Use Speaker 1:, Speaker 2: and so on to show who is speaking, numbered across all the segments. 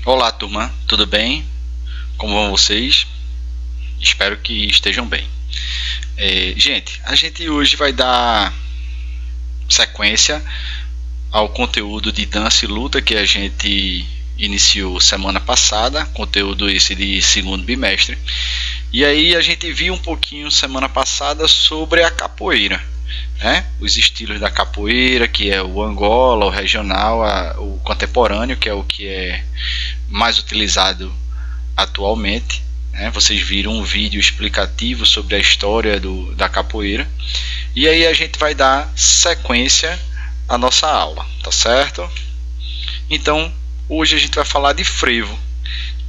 Speaker 1: Olá, turma, tudo bem? Como vão vocês? Espero que estejam bem. Gente, a gente hoje vai dar sequência ao conteúdo de dança e luta que a gente iniciou semana passada, conteúdo esse de segundo bimestre. E aí a gente viu um pouquinho semana passada sobre a capoeira, né? Os estilos da capoeira, que é o Angola, o regional, o contemporâneo, que é o que é mais utilizado atualmente, né? Vocês viram um vídeo explicativo sobre a história da capoeira. E aí a gente vai dar sequência à nossa aula, tá certo? Então, hoje a gente vai falar de frevo,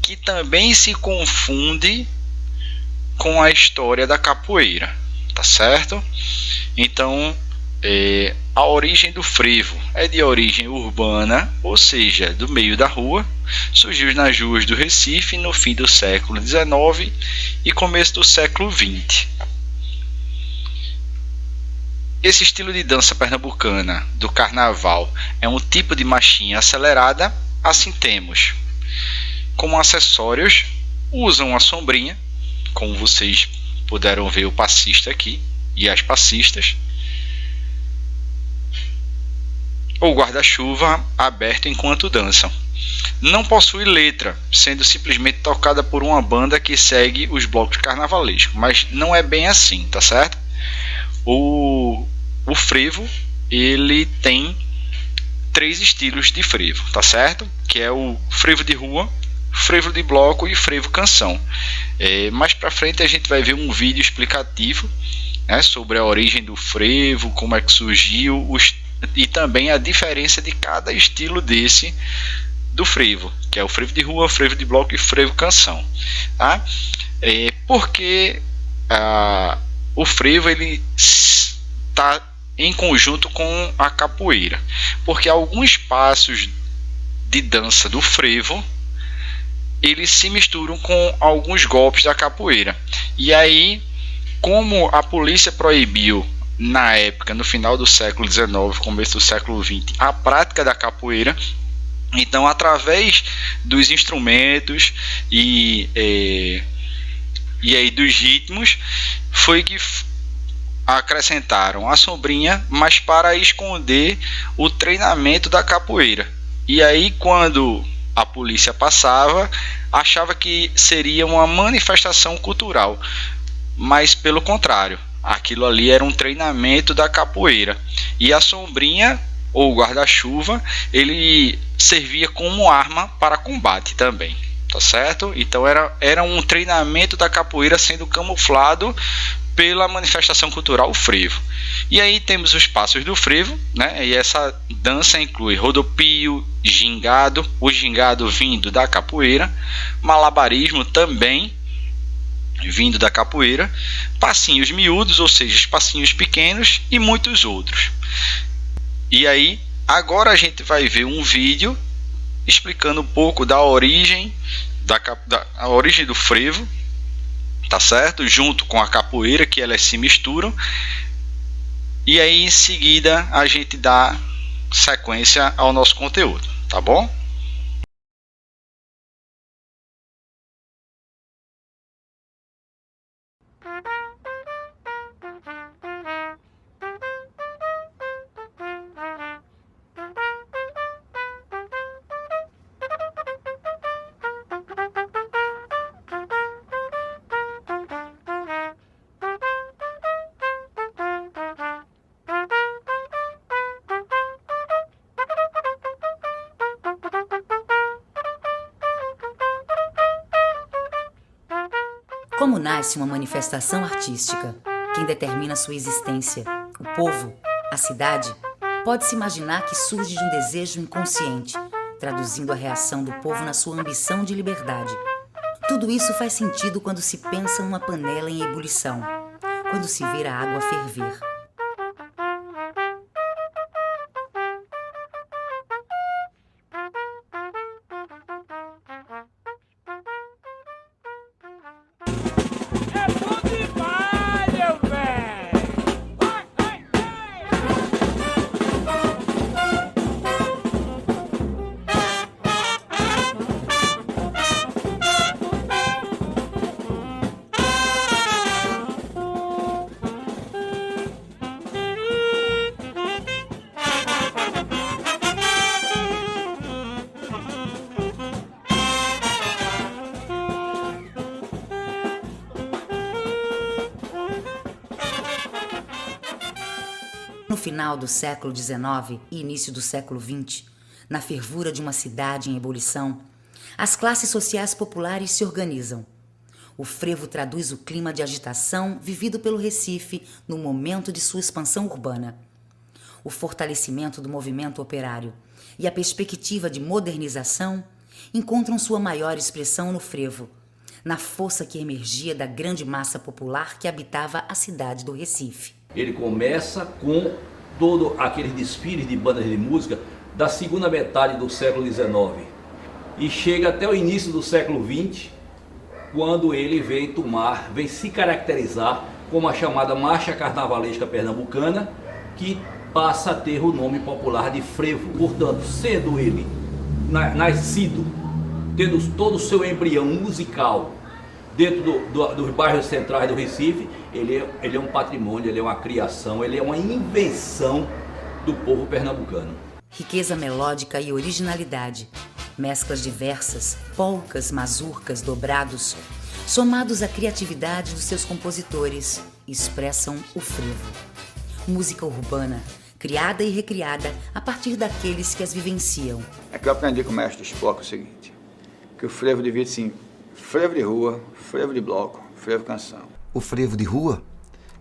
Speaker 1: que também se confunde com a história da capoeira, tá certo? Então, a origem do frevo é de origem urbana, ou seja, do meio da rua. Surgiu nas ruas do Recife no fim do século XIX e começo do século XX. Esse estilo de dança pernambucana do carnaval é um tipo de marchinha acelerada. Assim temos como acessórios, usam a sombrinha, como vocês puderam ver o passista aqui e as passistas, ou guarda-chuva aberto enquanto dançam. Não possui letra, sendo simplesmente tocada por uma banda que segue os blocos carnavalescos, mas não é bem assim, tá certo? O frevo, ele tem três estilos de frevo, tá certo? Que é o frevo de rua, frevo de bloco e frevo canção. Mais para frente a gente vai ver um vídeo explicativo, né, sobre a origem do frevo, como é que surgiu e também a diferença de cada estilo desse do frevo, que é o frevo de rua, frevo de bloco e frevo canção, tá? Porque o frevo ele está em conjunto com a capoeira, porque alguns passos de dança do frevo eles se misturam com alguns golpes da capoeira. E aí, como a polícia proibiu na época, no final do século XIX, começo do século XX, a prática da capoeira, então através dos instrumentos e aí dos ritmos foi que acrescentaram a sombrinha, mas para esconder o treinamento da capoeira. E aí quando a polícia passava, achava que seria uma manifestação cultural, mas pelo contrário, aquilo ali era um treinamento da capoeira. E a sombrinha ou guarda-chuva, ele servia como arma para combate também, tá certo? Então era um treinamento da capoeira sendo camuflado pela manifestação cultural frevo. E aí temos os passos do frevo, né? E essa dança inclui rodopio, gingado, o gingado vindo da capoeira, malabarismo também vindo da capoeira, passinhos miúdos, ou seja, passinhos pequenos e muitos outros. E aí, agora a gente vai ver um vídeo explicando um pouco da origem a origem do frevo, tá certo? Junto com a capoeira, que elas se misturam. E aí em seguida a gente dá sequência ao nosso conteúdo, tá bom?
Speaker 2: Como nasce uma manifestação artística? Quem determina sua existência? O povo? A cidade? Pode-se imaginar que surge de um desejo inconsciente, traduzindo a reação do povo na sua ambição de liberdade. Tudo isso faz sentido quando se pensa numa panela em ebulição, quando se vê a água ferver. final do século XIX e início do século XX, na fervura de uma cidade em ebulição, as classes sociais populares se organizam. O frevo traduz o clima de agitação vivido pelo Recife no momento de sua expansão urbana. O fortalecimento do movimento operário e a perspectiva de modernização encontram sua maior expressão no frevo, na força que emergia da grande massa popular que habitava a cidade do Recife.
Speaker 3: Ele começa com todo aquele desfile de bandas de música da segunda metade do século XIX e chega até o início do século XX, quando ele vem se caracterizar como a chamada Marcha Carnavalesca Pernambucana, que passa a ter o nome popular de frevo. Portanto, sendo ele nascido, tendo todo o seu embrião musical dentro dos bairros centrais do Recife, ele é um patrimônio, ele é uma criação, ele é uma invenção do povo pernambucano.
Speaker 2: Riqueza melódica e originalidade, mesclas diversas, polcas, mazurcas, dobrados, somados à criatividade dos seus compositores, expressam o frevo. Música urbana, criada e recriada a partir daqueles que as vivenciam.
Speaker 4: É que eu aprendi com o mestre do Spock o seguinte, que o frevo divide-se em frevo de rua, frevo de bloco, frevo canção.
Speaker 5: O frevo de rua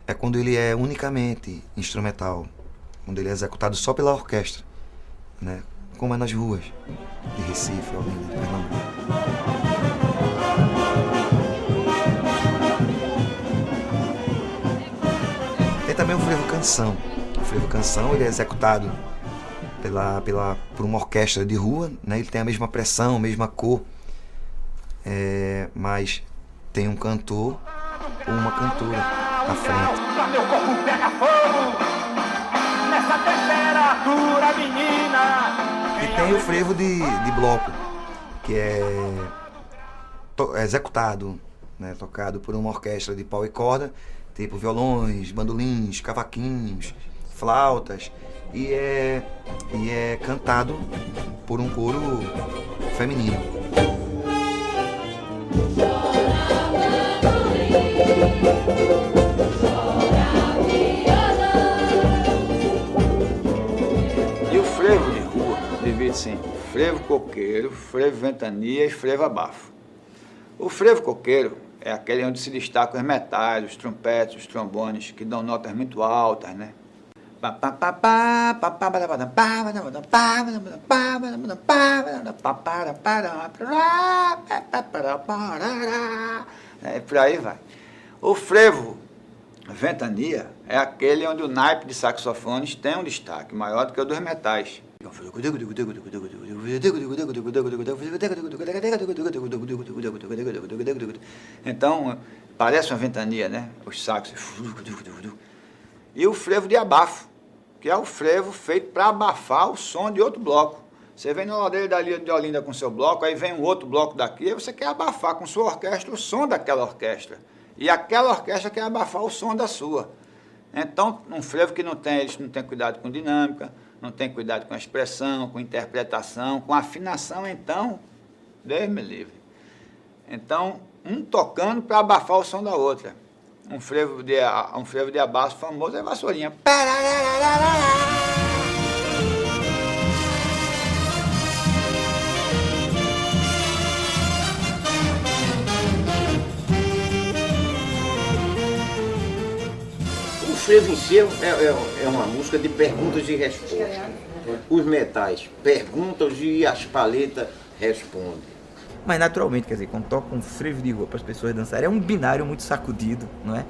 Speaker 5: é quando ele é unicamente instrumental, quando ele é executado só pela orquestra, né? Como é nas ruas de Recife, Olinda, de Pernambuco. Tem também o frevo canção. O frevo canção ele é executado por uma orquestra de rua, né? Ele tem a mesma pressão, a mesma cor, mas tem um cantor ou uma cantora à frente.
Speaker 6: Meu corpo pega fogo nessa temperatura, menina.
Speaker 5: E tem o frevo de bloco, que é executado, né, tocado por uma orquestra de pau e corda, tipo violões, bandolins, cavaquinhos, flautas, e é cantado por um coro feminino.
Speaker 4: E o frevo de rua divide-se em frevo coqueiro, frevo ventania e frevo abafo. O frevo coqueiro é aquele onde se destacam os metais, os trompetes, os trombones, que dão notas muito altas, né? Por aí vai. O frevo ventania é aquele onde o naipe de saxofones tem um destaque maior do que o dos metais. Então, parece uma ventania, né? Os saxos. E o frevo de abafo, que é o frevo feito para abafar o som de outro bloco. Você vem na ladeira dali de Olinda com seu bloco, aí vem um outro bloco daqui, e você quer abafar com sua orquestra o som daquela orquestra. E aquela orquestra quer abafar o som da sua. Então, um frevo que eles não tem cuidado com dinâmica, não tem cuidado com a expressão, com interpretação, com afinação, então, Deus me livre. Então, um tocando para abafar o som da outra. Um frevo de abafo famoso é a vassourinha.
Speaker 7: O frevo em si é uma música de perguntas e respostas. Os metais perguntam e as paletas respondem.
Speaker 8: Mas naturalmente, quer dizer, quando toca um frevo de rua para as pessoas dançarem, é um binário muito sacudido, não é?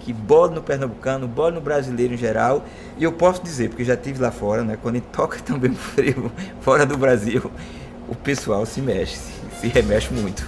Speaker 8: Que bola no pernambucano, bola no brasileiro em geral. E eu posso dizer, porque já estive lá fora, né? Quando ele toca também o frevo fora do Brasil, o pessoal se mexe, se remexe muito.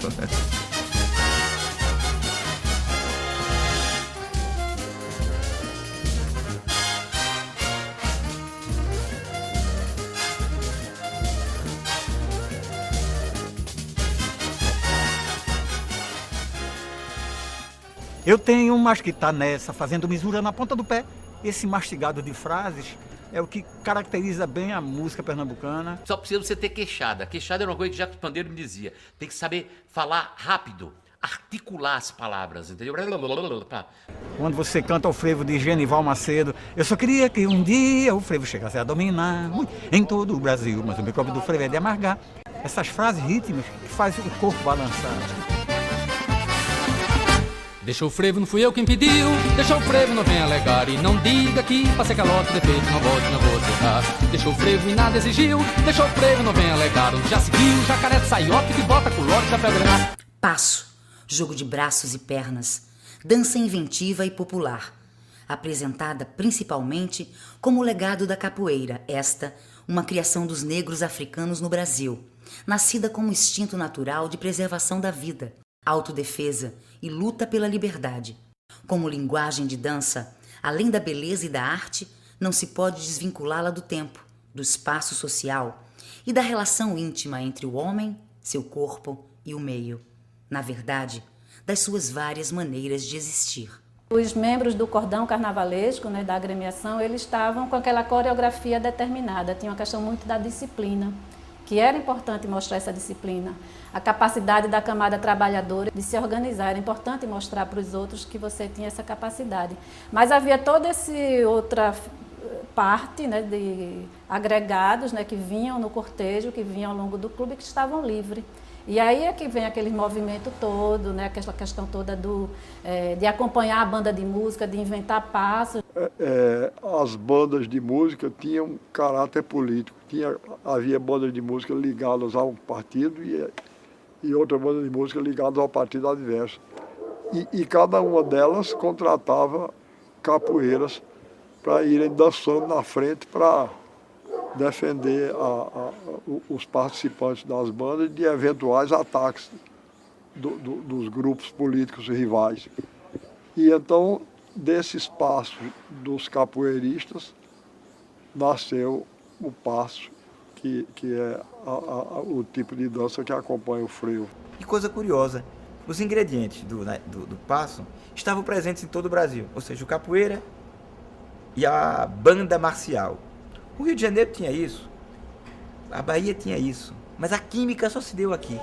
Speaker 9: Eu tenho um mas que está nessa, fazendo misura na ponta do pé. Esse mastigado de frases é o que caracteriza bem a música pernambucana.
Speaker 10: Só precisa você ter queixada. Queixada era uma coisa que Jacques Pandeiro me dizia. Tem que saber falar rápido, articular as palavras, entendeu?
Speaker 9: Quando você canta o frevo de Genival Macedo, eu só queria que um dia o frevo chegasse a dominar em todo o Brasil, mas o micróbio do frevo é de amargar. Essas frases rítmicas que fazem o corpo balançar.
Speaker 11: Deixa o frevo, não fui eu quem pediu. Deixa o frevo, não venha alegar. E não diga que passei calote, defeito, não volte, não vou errar. Deixa o frevo e nada exigiu. Deixa o frevo, não venha alegar. Onde já seguiu, jacaré de saiote que bota culote da pedra.
Speaker 2: Passo, jogo de braços e pernas, dança inventiva e popular, apresentada principalmente como legado da capoeira, esta, uma criação dos negros africanos no Brasil, nascida como instinto natural de preservação da vida, autodefesa e luta pela liberdade. Como linguagem de dança, além da beleza e da arte, não se pode desvinculá-la do tempo, do espaço social e da relação íntima entre o homem, seu corpo e o meio. Na verdade, das suas várias maneiras de existir.
Speaker 12: Os membros do cordão carnavalesco, né, da agremiação, eles estavam com aquela coreografia determinada, tinha uma questão muito da disciplina, que era importante mostrar essa disciplina. A capacidade da camada trabalhadora de se organizar, era importante mostrar para os outros que você tinha essa capacidade. Mas havia toda essa outra parte, né, de agregados, né, que vinham no cortejo, que vinham ao longo do clube, que estavam livres. E aí é que vem aquele movimento todo, né, aquela questão toda de acompanhar a banda de música, de inventar passos.
Speaker 13: As bandas de música tinham caráter político. Havia bandas de música ligadas a um partido e outra banda de música ligadas ao partido adverso. E cada uma delas contratava capoeiras para irem dançando na frente para defender os participantes das bandas de eventuais ataques dos grupos políticos rivais. E então, desse espaço dos capoeiristas, nasceu o passo, que é o tipo de dança que acompanha o frevo.
Speaker 8: E coisa curiosa, os ingredientes do passo estavam presentes em todo o Brasil, ou seja, o capoeira e a banda marcial. O Rio de Janeiro tinha isso, a Bahia tinha isso, mas a química só se deu aqui.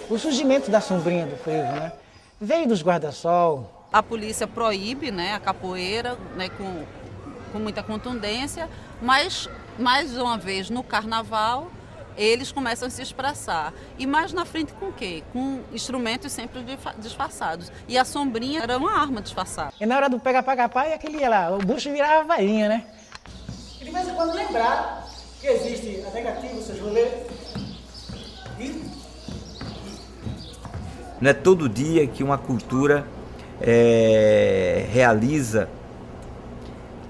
Speaker 14: O surgimento da sombrinha do frevo, né, veio dos guarda-sol.
Speaker 15: A polícia proíbe, né, a capoeira, né, com muita contundência, mas, mais uma vez, no carnaval, eles começam a se expressar. E mais na frente com o quê? Com instrumentos sempre disfarçados. E a sombrinha era uma arma disfarçada.
Speaker 14: E na hora do pega-pá, aquele ia lá, o bucho virava varinha, né?
Speaker 16: E de vez em quando lembrar que existe a negativa, seus rolês.
Speaker 8: Não é todo dia que uma cultura realiza,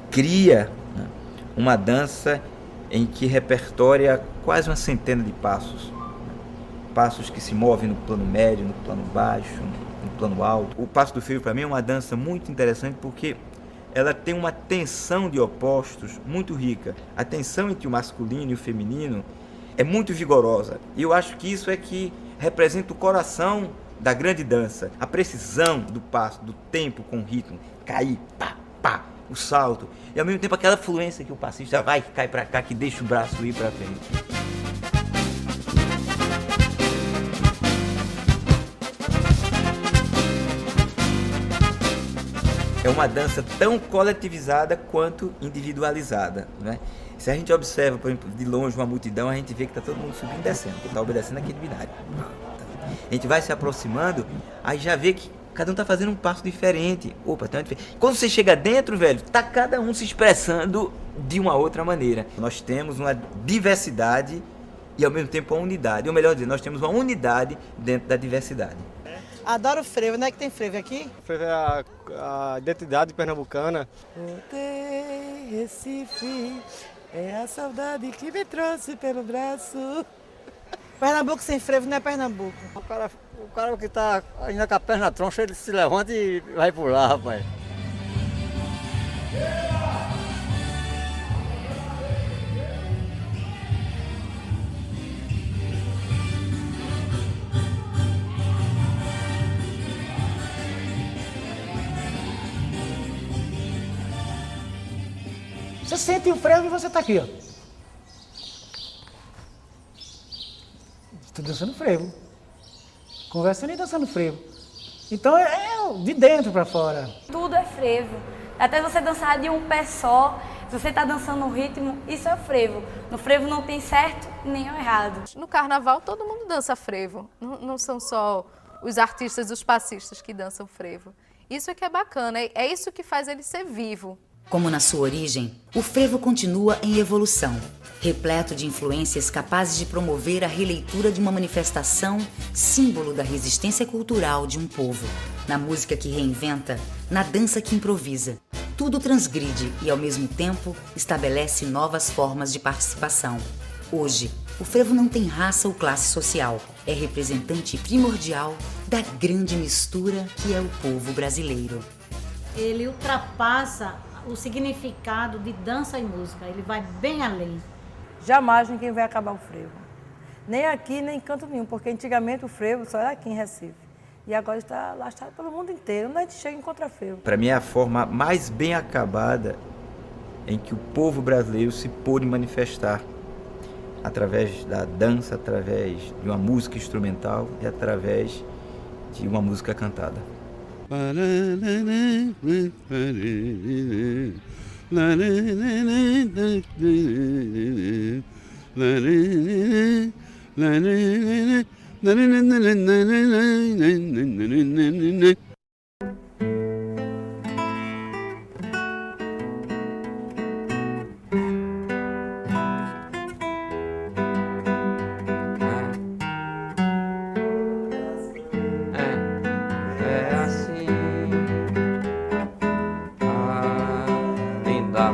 Speaker 8: cria, né, uma dança em que repertória quase uma centena de passos. Passos que se movem no plano médio, no plano baixo, no plano alto. O passo do frevo, para mim, é uma dança muito interessante porque ela tem uma tensão de opostos muito rica. A tensão entre o masculino e o feminino é muito vigorosa. E eu acho que isso é que representa o coração da grande dança, a precisão do passo, do tempo com o ritmo, cair, pá, pá, o salto, e ao mesmo tempo aquela fluência que o passista vai, que cai pra cá, que deixa o braço ir pra frente. É uma dança tão coletivizada quanto individualizada, né? Se a gente observa, por exemplo, de longe uma multidão, a gente vê que está todo mundo subindo e descendo, que está obedecendo aquele binário. A gente vai se aproximando, aí já vê que cada um tá fazendo um passo diferente. Opa, tá diferente. Quando você chega dentro, velho, tá cada um se expressando de uma outra maneira. Nós temos uma diversidade e ao mesmo tempo uma unidade. Ou melhor dizer, nós temos uma unidade dentro da diversidade.
Speaker 14: Adoro frevo, não é que tem frevo aqui?
Speaker 17: Frevo é a identidade pernambucana.
Speaker 14: Voltei, Recife, é a saudade que me trouxe pelo braço. Pernambuco sem frevo não é Pernambuco.
Speaker 17: O cara que tá ainda com a perna na troncha, ele se levanta e vai pular, rapaz.
Speaker 16: Você sente o frevo e você está aqui, ó. Estou dançando frevo. Conversando e dançando frevo. Então é de dentro para fora.
Speaker 18: Tudo é frevo. Até você dançar de um pé só, se você está dançando no ritmo, isso é frevo. No frevo não tem certo nem errado.
Speaker 19: No carnaval todo mundo dança frevo. Não são só os artistas, os passistas que dançam frevo. Isso é que é bacana, é isso que faz ele ser vivo.
Speaker 2: Como na sua origem, o frevo continua em evolução, repleto de influências capazes de promover a releitura de uma manifestação, símbolo da resistência cultural de um povo. Na música que reinventa, na dança que improvisa, tudo transgride e, ao mesmo tempo, estabelece novas formas de participação. Hoje, o frevo não tem raça ou classe social, é representante primordial da grande mistura que é o povo brasileiro.
Speaker 20: Ele ultrapassa o significado de dança e música, ele vai bem além.
Speaker 21: Jamais ninguém vai acabar o frevo. Nem aqui, nem em canto nenhum, porque antigamente o frevo só era aqui em Recife. E agora está lastrado pelo mundo inteiro, onde a gente chega e encontra frevo.
Speaker 8: Para mim é a forma mais bem acabada em que o povo brasileiro se pôde manifestar. Através da dança, através de uma música instrumental e através de uma música cantada.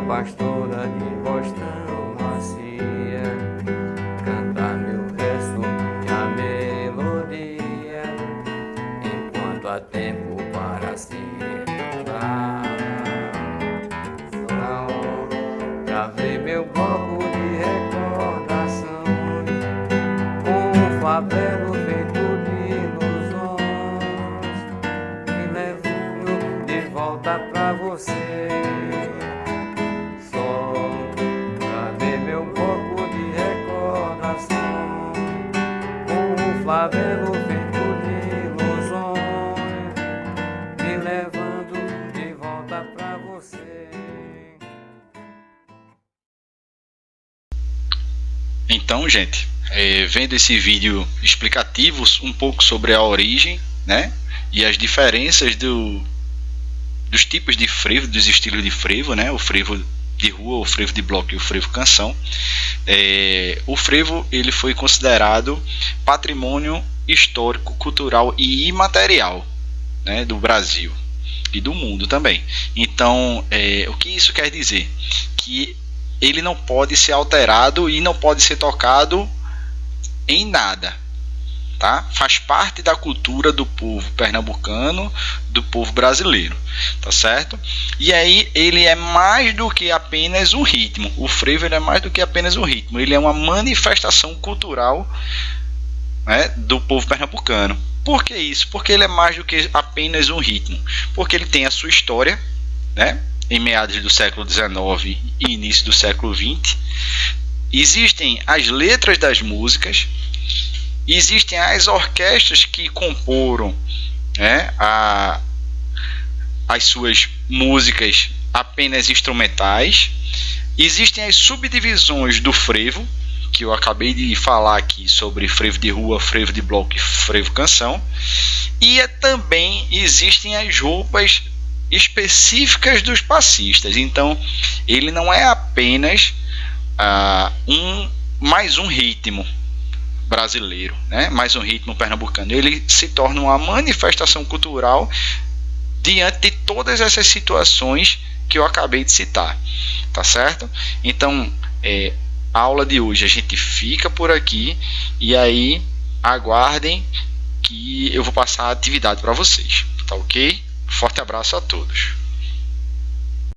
Speaker 22: Pastora de voz tão macia, canta meu verso e a melodia, enquanto há tempo para se encontrar. Gravei meu bloco de recordações, com um favelo feito de ilusões, me levando de volta pra você. Favelo feito de ilusões, me levando de volta pra você.
Speaker 1: Então, gente, vendo esse vídeo explicativo um pouco sobre a origem, né, e as diferenças dos tipos de frevo, dos estilos de frevo, né, o frevo de rua, o frevo de bloco e o frevo canção. O frevo ele foi considerado patrimônio histórico, cultural e imaterial, né, do Brasil e do mundo também. Então, o que isso quer dizer? Que ele não pode ser alterado e não pode ser tocado em nada, tá? Faz parte da cultura do povo pernambucano, do povo brasileiro, tá certo? E aí ele é mais do que apenas um ritmo. O frevo ele é mais do que apenas um ritmo. Ele é uma manifestação cultural, né, do povo pernambucano. Por que isso? Porque ele é mais do que apenas um ritmo. Porque ele tem a sua história, né, em meados do século XIX e início do século XX. Existem as letras das músicas. Existem as orquestras que comporam, né, as suas músicas apenas instrumentais. Existem as subdivisões do frevo, que eu acabei de falar aqui sobre frevo de rua, frevo de bloco e frevo canção. E também existem as roupas específicas dos passistas. Então ele não é apenas mais um ritmo brasileiro, né? Mais um ritmo pernambucano. Ele se torna uma manifestação cultural diante de todas essas situações que eu acabei de citar, tá certo? Então, a aula de hoje a gente fica por aqui e aí aguardem que eu vou passar a atividade para vocês, tá ok? Forte abraço a todos.